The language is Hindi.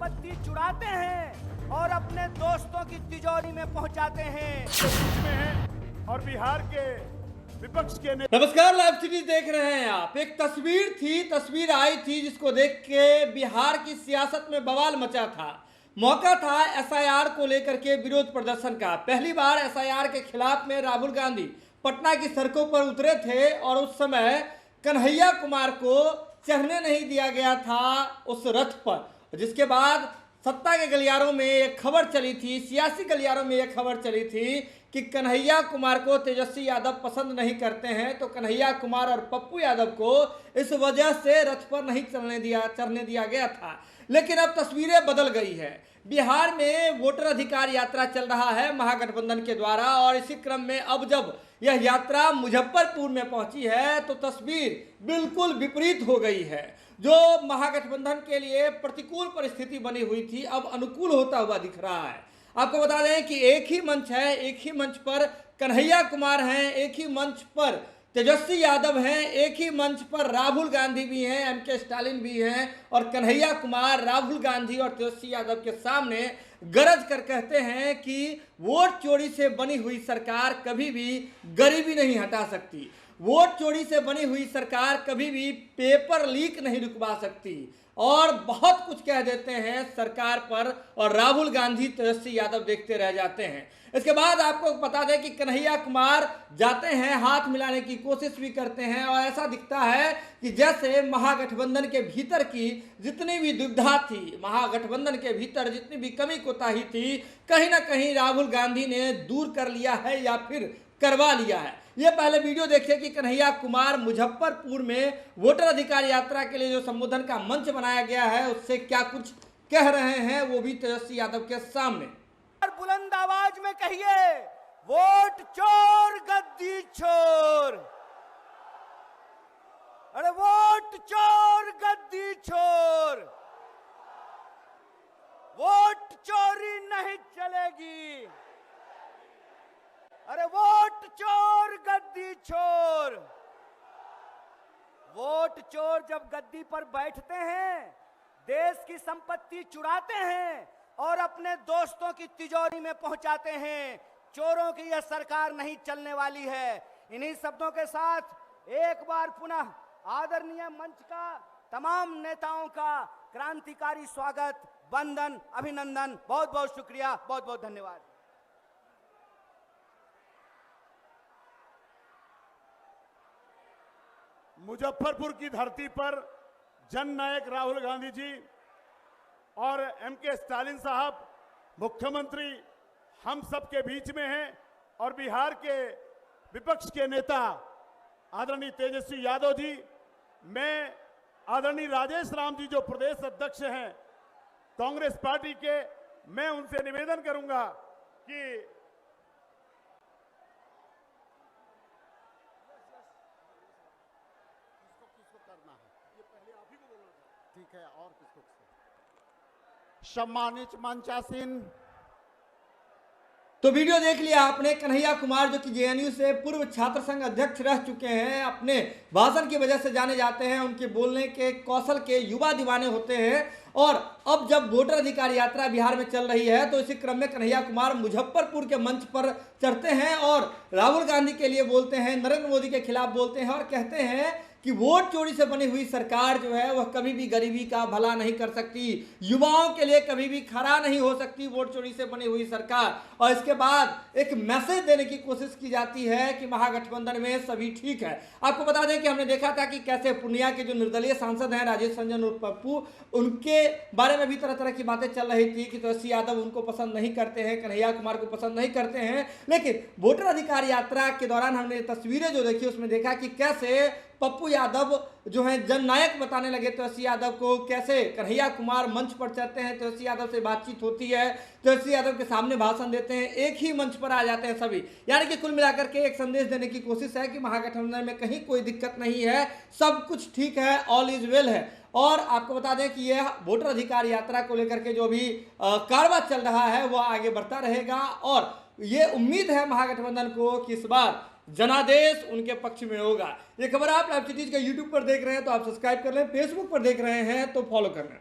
संपत्ति चुराते हैं और अपने दोस्तों की तिजोरी में पहुंचाते हैं। में है और बिहार के विपक्ष के नमस्कार, लाइव सिटी देख रहे हैं आप। एक तस्वीर आई थी जिसको देख के बिहार की सियासत में बवाल मचा था। मौका था एसआईआर को लेकर के विरोध प्रदर्शन का। पहली बार एसआईआर के खिलाफ में राहुल गांधी पटना की सड़कों पर उतरे थे और उस समय कन्हैया कुमार को चढ़ने नहीं दिया गया था उस रथ पर, जिसके बाद सत्ता के गलियारों में एक खबर चली थी, सियासी गलियारों में एक खबर चली थी कि कन्हैया कुमार को तेजस्वी यादव पसंद नहीं करते हैं, तो कन्हैया कुमार और पप्पू यादव को इस वजह से रथ पर नहीं चढ़ने दिया गया था। लेकिन अब तस्वीरें बदल गई है। बिहार में वोटर अधिकार यात्रा चल रहा है महागठबंधन के द्वारा, और इसी क्रम में अब जब यह यात्रा मुजफ्फरपुर में पहुंची है तो तस्वीर बिल्कुल विपरीत हो गई है। जो महागठबंधन के लिए प्रतिकूल परिस्थिति बनी हुई थी अब अनुकूल होता हुआ दिख रहा है। आपको बता दें कि एक ही मंच है, एक ही मंच पर कन्हैया कुमार हैं, एक ही मंच पर तेजस्वी यादव हैं, एक ही मंच पर राहुल गांधी भी हैं, एमके स्टालिन भी हैं, और कन्हैया कुमार राहुल गांधी और तेजस्वी यादव के सामने गरज कर कहते हैं कि वोट चोरी से बनी हुई सरकार कभी भी गरीबी नहीं हटा सकती, वोट चोरी से बनी हुई सरकार कभी भी पेपर लीक नहीं रुकवा सकती, और बहुत कुछ कह देते हैं सरकार पर, और राहुल गांधी तेजस्वी यादव देखते रह जाते हैं। इसके बाद आपको बता दें कि कन्हैया कुमार जाते हैं, हाथ मिलाने की कोशिश भी करते हैं, और ऐसा दिखता है कि जैसे महागठबंधन के भीतर की जितनी भी दुविधा थी, महागठबंधन के भीतर जितनी भी कमी कोताही थी, कहीं ना कहीं राहुल गांधी ने दूर कर लिया है या फिर करवा लिया है। ये पहले वीडियो देखिए कि कन्हैया कुमार मुजफ्फरपुर में वोटर अधिकार यात्रा के लिए जो संबोधन का मंच बनाया गया है उससे क्या कुछ कह रहे हैं, वो भी तेजस्वी यादव के सामने। और बुलंद आवाज में कहिए, वोट चोर गद्दी छोर। अरे वोट चोर गद्दी छोर, वोट चोरी नहीं चलेगी। अरे वोट चोर गद्दी छोर। वोट चोर जब गद्दी पर बैठते हैं, देश की संपत्ति चुराते हैं और अपने दोस्तों की तिजोरी में पहुंचाते हैं। चोरों की यह सरकार नहीं चलने वाली है। इन्हीं शब्दों के साथ एक बार पुनः आदरणीय मंच का तमाम नेताओं का क्रांतिकारी स्वागत, वंदन, अभिनंदन, बहुत बहुत शुक्रिया, बहुत बहुत धन्यवाद। मुजफ्फरपुर की धरती पर जननायक राहुल गांधी जी और एमके स्टालिन साहब मुख्यमंत्री हम सब के बीच में हैं, और बिहार के विपक्ष के नेता आदरणीय तेजस्वी यादव जी, मैं आदरणीय राजेश राम जी जो प्रदेश अध्यक्ष हैं कांग्रेस पार्टी के, मैं उनसे निवेदन करूंगा कि ठीक है, और किसको सम्मानित मंचासीन। तो वीडियो देख लिया आपने। कन्हैया कुमार जो कि जेएनयू से पूर्व छात्र संघ अध्यक्ष रह चुके हैं, अपने भाषण की वजह से जाने जाते हैं, उनके बोलने के कौशल के युवा दीवाने होते हैं। और अब जब वोटर अधिकार यात्रा बिहार में चल रही है तो इसी क्रम में कन्हैया कुमार मुजफ्फरपुर के मंच पर चढ़ते हैं और राहुल गांधी के लिए बोलते हैं, नरेंद्र मोदी के खिलाफ बोलते हैं, और कहते हैं कि वोट चोरी से बनी हुई सरकार जो है वह कभी भी गरीबी का भला नहीं कर सकती, युवाओं के लिए कभी भी खड़ा नहीं हो सकती वोट चोरी से बनी हुई सरकार। और इसके बाद एक मैसेज देने की कोशिश की जाती है कि महागठबंधन में सभी ठीक है। आपको बता दें कि हमने देखा था कि कैसे पूर्णिया के जो निर्दलीय सांसद हैं राजेश रंजन और पप्पू, उनके बारे में भी तरह तरह की बातें चल रही थी कि तेजस्वी यादव उनको पसंद नहीं करते हैं, कन्हैया कुमार को पसंद नहीं करते हैं। लेकिन वोटर अधिकार यात्रा के दौरान हमने तस्वीरें जो देखी उसमें देखा कि कैसे पप्पू यादव जो है जननायक बताने लगे तेजस्वी यादव को, कैसे कन्हैया कुमार मंच पर चढ़ते हैं, तेजस्वी यादव से बातचीत होती है, तेजस्वी यादव के सामने भाषण देते हैं, एक ही मंच पर आ जाते हैं सभी। यानी कि कुल मिलाकर के एक संदेश देने की कोशिश है कि महागठबंधन में कहीं कोई दिक्कत नहीं है, सब कुछ ठीक है, ऑल इज वेल है। और आपको बता दें कि यह वोटर अधिकार यात्रा को लेकर के जो भी कारवां चल रहा है वह आगे बढ़ता रहेगा, और ये उम्मीद है महागठबंधन को कि इस बार जनादेश उनके पक्ष में होगा। ये खबर आप लाइव सिटीज के यूट्यूब पर देख रहे हैं तो आप सब्सक्राइब कर लें, फेसबुक पर देख रहे हैं तो फॉलो कर लें।